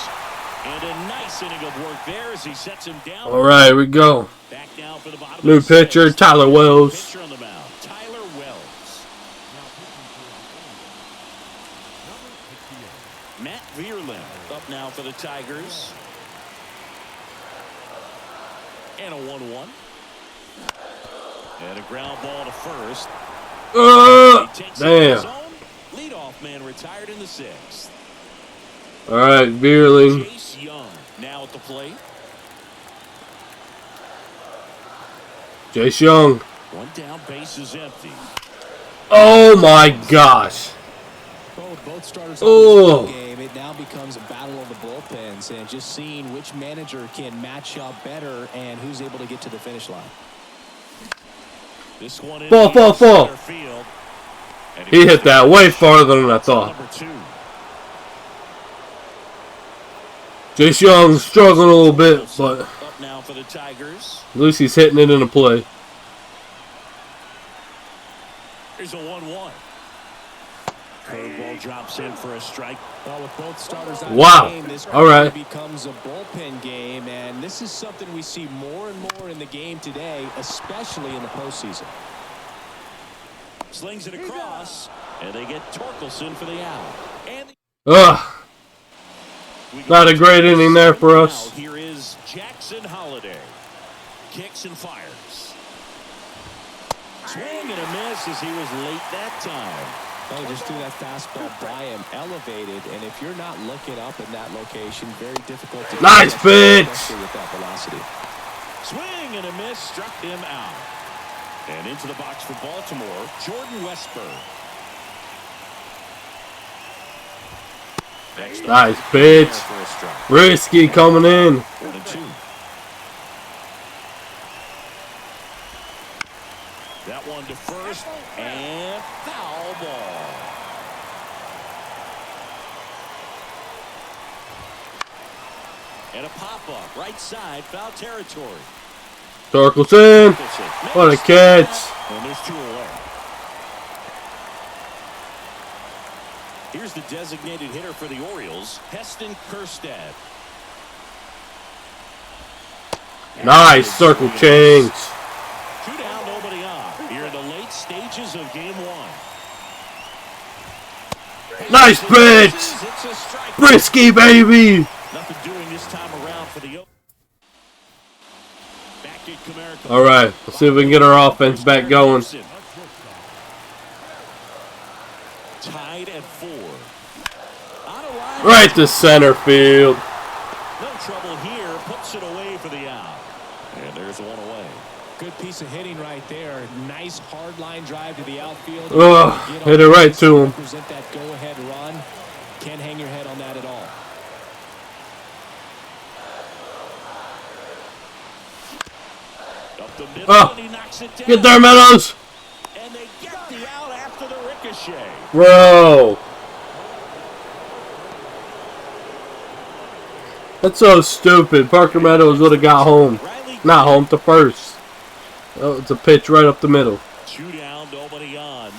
and a nice inning of work there as he sets him down. All right, we go. Back now for the bottom New of the pitcher, 6th. Tyler Wells. Pitcher on the mound, Tyler Wells. Matt Vierling up now for the Tigers. And a 1-1. And a ground ball to first. He takes it to his Damn. own. Leadoff man retired in the 6th. All right, Vierling. Chase Young now at the plate. Chase Young. 1 down, base is empty. Oh my gosh. Both starters Oh. on this game. It now becomes a battle of the bullpens, and just seeing which manager can match up better and who's able to get to the finish line. This one in Fall. center field. And He hit that way farther than I thought. Number 2. Chase Young struggling a little bit, but Up now for the Tigers. at least he's hitting it in the play. Here's a 1-1. Curveball drops in for a strike. Well, with both starters out Wow. of the game, this All right. becomes a bullpen game, and this is something we see more and more in the game today, especially in the postseason. Slings it across, and they get Torkelson for the out. And Ugh. Not a great inning there for us. now here is Jackson Holiday. Kicks and fires. Swing and a miss as he was late that time. Oh, just threw that fastball by him, elevated, and if you're not looking up in that location, very difficult to Nice catch, pitch. especially with that velocity. Swing and a miss, struck him out. And into the box for Baltimore, Jordan Westburg. Next Nice up, pitch. for a strike. Risky coming in. 1-2. That one to first, and foul ball. And a pop-up, right side, foul territory. Circles in. What a catch. And there's 2 away. Here's the designated hitter for the Orioles, Heston Kjerstad. Nice circle change. 2 down, nobody on. Here in the late stages of game 1. Nice pitch. It's a strike. Brisky, baby. Nothing doing this time around for the back at Comerica. All right, let's see if we can get our offense back going. Tied at 4. On a line. Right to center field. No trouble here. Puts it away for the out. And there's 1 away. Good piece of hitting right there. Nice hard line drive to the outfield. Hit it right to him. Represent that go-ahead run. Can't hang your head on that at all. Up the middle, Oh, and he knocks it down. get there, Meadows. And they get the out after the ricochet. Bro. That's so stupid. Parker Meadows would have got home. Not home, to first. Oh, it's a pitch right up the middle. 2 down, nobody on.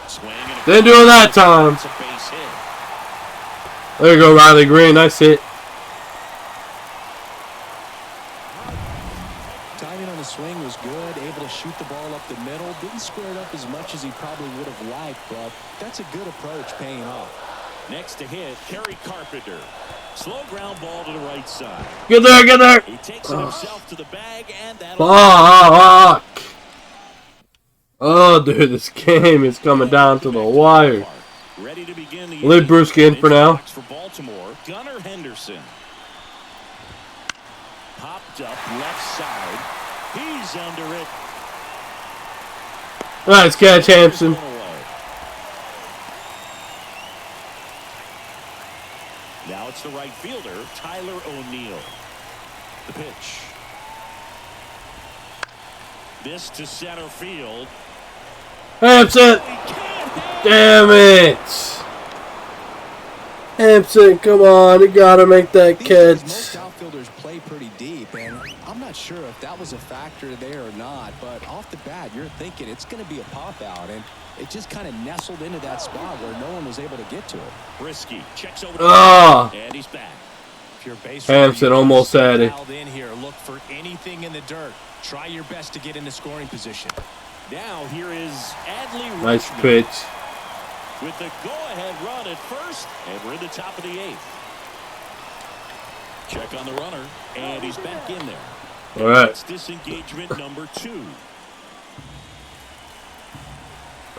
Swing and Didn't do it that time. it's a base hit. There you go, Riley Green. Nice hit. Timing on the swing was good. Able to shoot the ball up the middle. Didn't square it up as much as he probably would have liked, but that's a good approach paying off. Next to hit, Kerry Carpenter. Slow ground ball to the right side. Get there, get there. He takes it himself to the bag, and that'll Fuck. Oh, dude, this game is coming down to the wire. ready to begin the We'll leave Brewski in for now. For Baltimore, Gunnar Henderson. Popped up left side. He's under it. Nice catch, Hampson. Now it's the right fielder, Tyler O'Neill. The pitch. This to center field. Hampson. Damn it. Hampson, come on. You got to make that catch. Most outfielders play pretty deep, and I'm not sure if that was a factor there or not, but off the bat, you're thinking it's going to be a pop-out, and it just kind of nestled into that spot where no one was able to get to it. Brisky checks over and he's back. If you're a base Hampson runner, almost had it. dialed in here. Look for anything in the dirt. Try your best to get into scoring position. Now here is Adley Nice Rutschman pitch. with the go-ahead run at first, and we're in the top of the 8th. Check on the runner, and he's back in there. All right. That's disengagement number 2.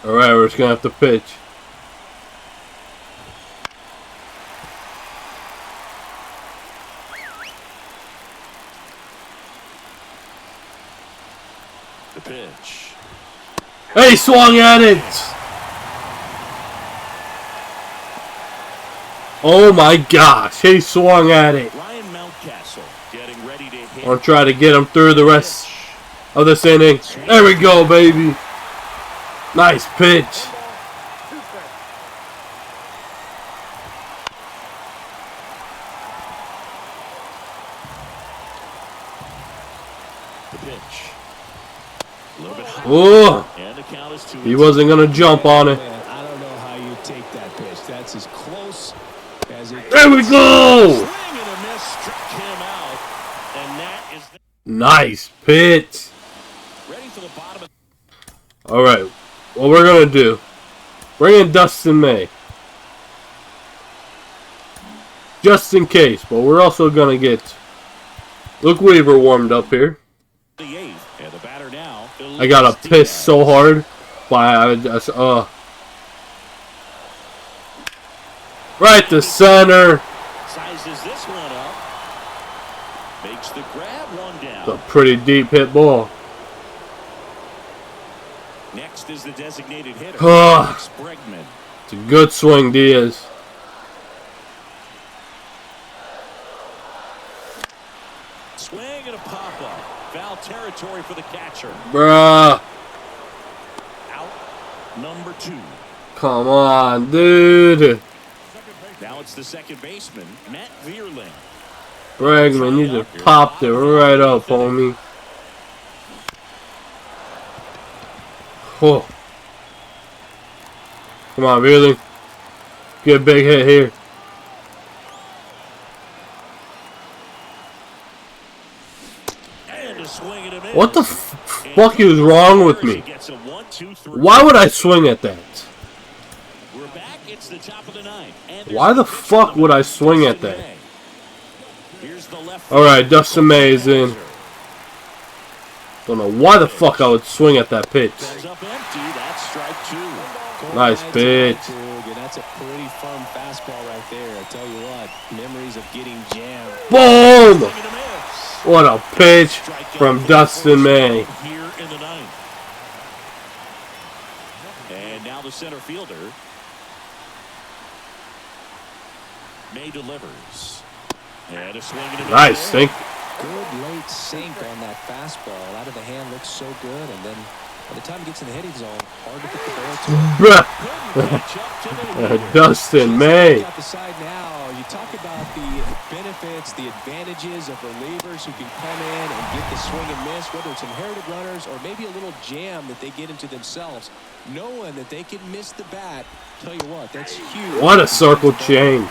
All right, we're just going to have to pitch. The pitch. Hey, swung at it. Oh my gosh, he swung at it. Ryan Mountcastle getting ready to hit. I'll try to get him through the rest of this inning. There we go, baby. Nice pitch. The pitch. A little bit high. Oh, And the count is 2. he wasn't going to jump on it. Man, I don't know how you take that pitch. That's as close as it There we go. Swing and a miss struck him out. And that is Nice pitch. ready for the bottom of All right, what we're going to do, bring in Dustin May. Just in case, but we're also going to get Luke Weaver warmed up here. the 8th. And the batter now. I got to piss so hard. Right to center. Sizes this one up. Makes the grab, 1 down. It's a pretty deep hit ball. Next is the designated hitter, Ah. Alex Bregman. It's a good swing, Diaz. Swing and a pop-up. Foul territory for the catcher. Bruh. Out number 2. Come on, dude. Now it's the second baseman, Matt Vierling. Bregman, you just popped it right up, homie. Oh. Come on, really? Get a big hit here. What the fuck is wrong with me? Why would I swing at that? Why the fuck would I swing at that? Alright, Dustin May is in. Don't know why the fuck I would swing at that pitch. Nice pitch. That's a pretty firm fastball right there. I tell you what, memories of getting jammed. Boom! What a pitch from Dustin May. Here in the ninth. And now the center fielder. May delivers. And a swing and a nice sink. Good late sink on that fastball. Out of the hand, looks so good, and then by the time he gets in the hitting zone, hard to get the ball to him. Dustin May. Out the side now. You talk about the benefits, the advantages of relievers who can come in and get the swing and miss, whether it's inherited runners or maybe a little jam that they get into themselves, knowing that they can miss the bat. Tell you what, that's huge. What a circle change.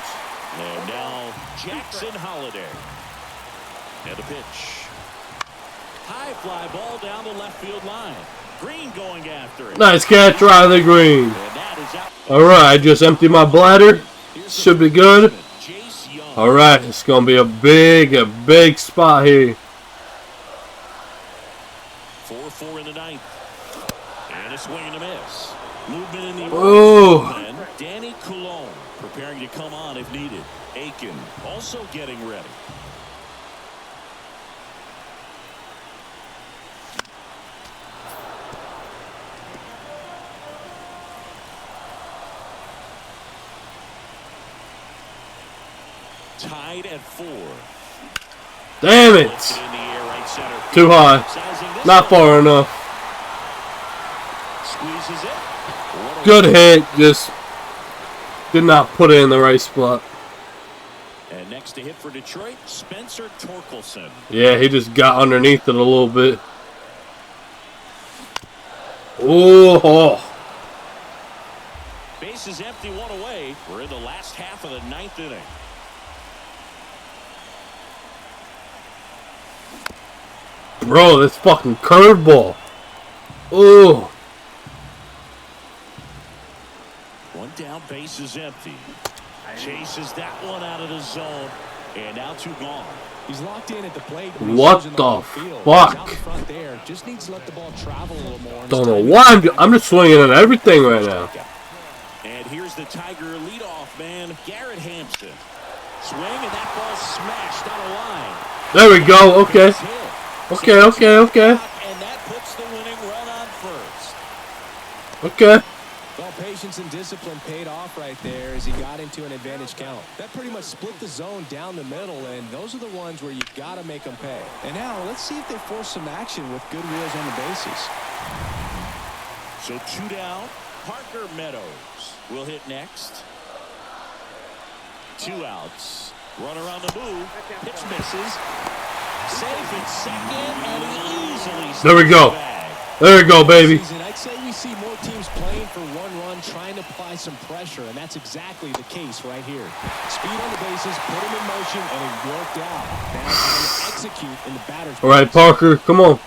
And now Jackson Holiday. And a pitch. High fly ball down the left field line. Green going after it. Nice catch, Riley Green. Alright, I just emptied my bladder. Should be good. Alright, it's going to be a big spot here. 4-4 in the ninth. And a swing and a miss. Movement in the Oh. Danny Coulombe preparing to come on if needed. Aiken also getting ready. Tied at 4. Damn it! Too high. Not far enough. Good hit. Just did not put it in the right spot. And next to hit for Detroit, Spencer Torkelson. Yeah, he just got underneath it a little bit. Oh. Base is empty, one away. We're in the last half of the ninth inning. Bro, this fucking curveball. Oh. One down, base is empty. Chases that one out of the zone. And now 2 gone. He's locked in at the plate. What the fuck? There. Just needs to let the ball travel a little more. Don't know why I'm just swinging at everything right now. And here's the Tiger leadoff man, Garrett Hampson. Swing and that ball smashed out of line. There we go. Okay. Okay. And that puts the winning run on first. Okay. Well, patience and discipline paid off right there as he got into an advantage count. That pretty much split the zone down the middle, and those are the ones where you got to make them pay. And now let's see if they force some action with good wheels on the bases. So 2 down. Parker Meadows will hit next. 2 outs. Runner on the move. Pitch misses. Safe at second, and he easily. There we go. There we go, baby. I'd say we see more teams playing for 1 run, trying to apply some pressure, and that's exactly the case right here. Speed on the bases, put him in motion, and it worked out. Now time to execute in the batter's box. All right, Parker, come on.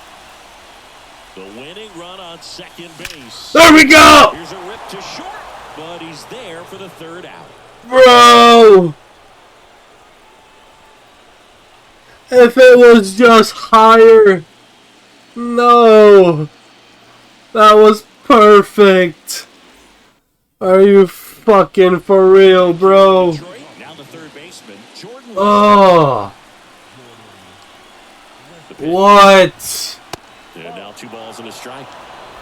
The winning run on second base. There we go. Here's a rip to short, but he's there for the 3rd out. Bro. If it was just higher. No. That was perfect. Are you fucking for real, bro? Now the 3rd baseman, Jordan. Oh. What? And now 2 balls and a strike.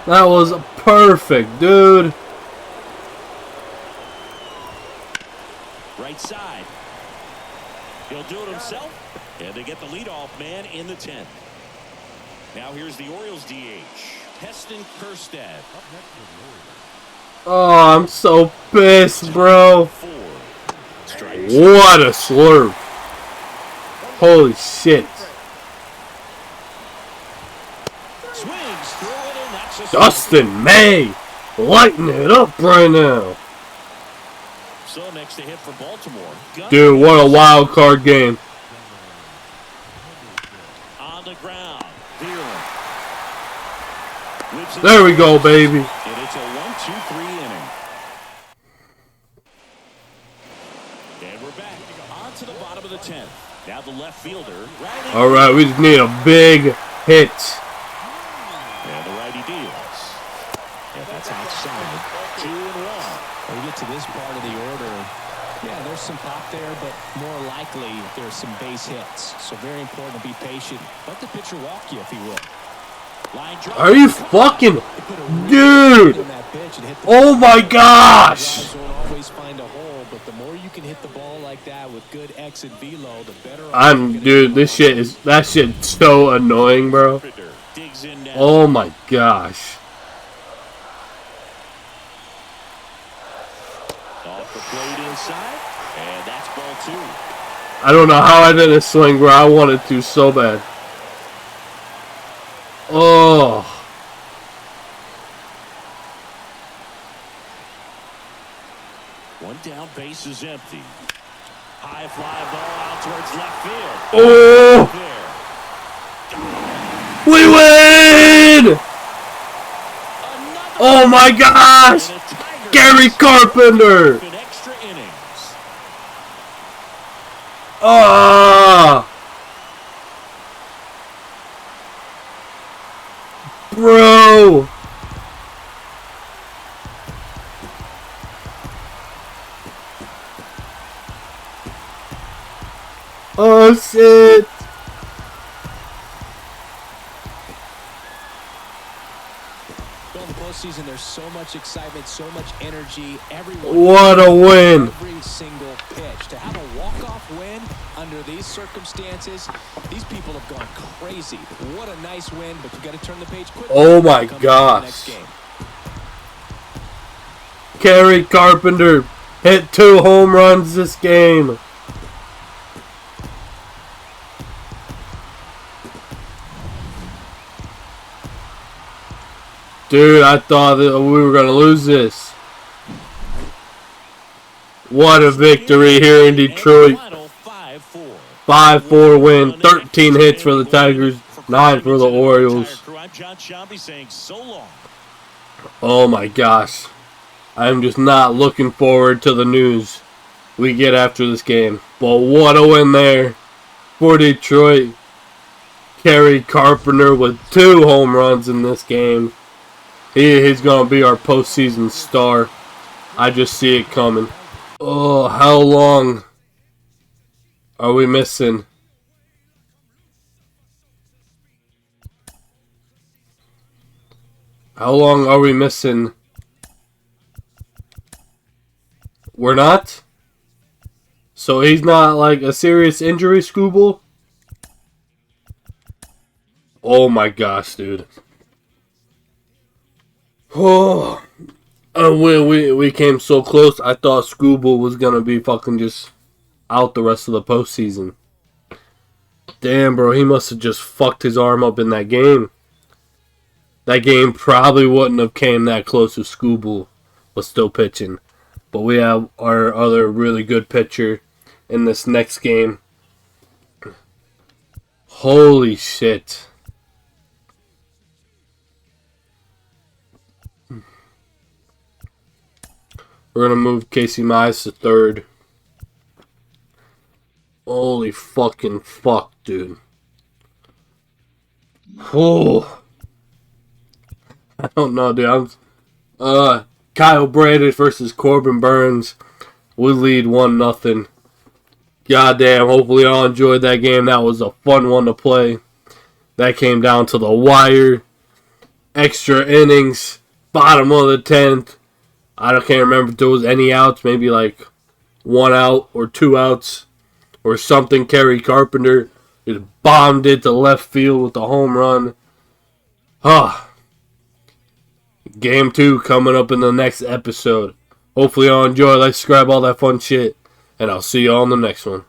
That was perfect, dude. Right side. He'll do it himself. And they get the leadoff man in the 10th. Now here's the Orioles DH, Heston Kjerstad. Oh, I'm so pissed, bro. What a slurp. Holy shit. Swings through it, and that's a Dustin May lighting it up right now. So next to hit for Baltimore. Dude, what a wild card game. On the ground. Thielen. Whips it There we go, baby. And it's a 1-2-3 inning. And we're back on to the bottom of the 10th. Now the left fielder. All right, we just need a big hit. And the righty deals. And that's outside. 2-1. When we get to this part of the order, yeah, there's some pop there, but more likely there's some base hits. So very important to be patient. Let the pitcher walk you if he will. Line drive. Are you fucking... Dude! Oh my gosh! Guys won't always find a hole, but the more you can hit the ball like that with good exit velo, the better. Dude, that shit's so annoying, bro. Digs in now. Oh my gosh. Off the plate inside, and that's ball 2. I don't know how I didn't swing where I wanted to so bad. Oh. One down, base is empty. High fly ball out towards left field. Oh. There. We win! Oh my gosh! And a Tiger Gary Carpenter! in extra innings. Ah! Bro! Oh shit! In the postseason, there's so much excitement, so much energy. Everyone. What a win! Every single pitch. To have a walk-off win under these circumstances, these people have gone crazy. What a nice win, but you got to turn the page quickly. Oh my Come back to the gosh. next game. Gary Carpenter hit 2 home runs this game. Dude, I thought that we were going to lose this. What a victory here in Detroit. 5-4 win, 13 hits for the Tigers, 9 for the Orioles. Oh my gosh. I'm just not looking forward to the news we get after this game. But what a win there for Detroit. Gary Carpenter with 2 home runs in this game. He's going to be our postseason star. I just see it coming. Oh, how long are we missing? How long are we missing? We're not? So he's not like a serious injury, Scooble? Oh my gosh, dude. Oh, we came so close. I thought Scooble was gonna be fucking just out the rest of the postseason. Damn, bro, he must have just fucked his arm up in that game. That game probably wouldn't have came that close if Scooble was still pitching. But we have our other really good pitcher in this next game. Holy shit. We're going to move Casey Mize to third. Holy fucking fuck, dude. Oh. I don't know, dude. Kyle Bradish versus Corbin Burns. We lead 1-0. Goddamn, hopefully y'all enjoyed that game. That was a fun one to play. That came down to the wire. Extra innings. Bottom of the 10th. Can't remember if there was any outs. Maybe like 1 out or 2 outs or something. Gary Carpenter just bombed it to left field with a home run. Game 2 coming up in the next episode. Hopefully y'all enjoy. Let's subscribe, all that fun shit. And I'll see y'all on the next one.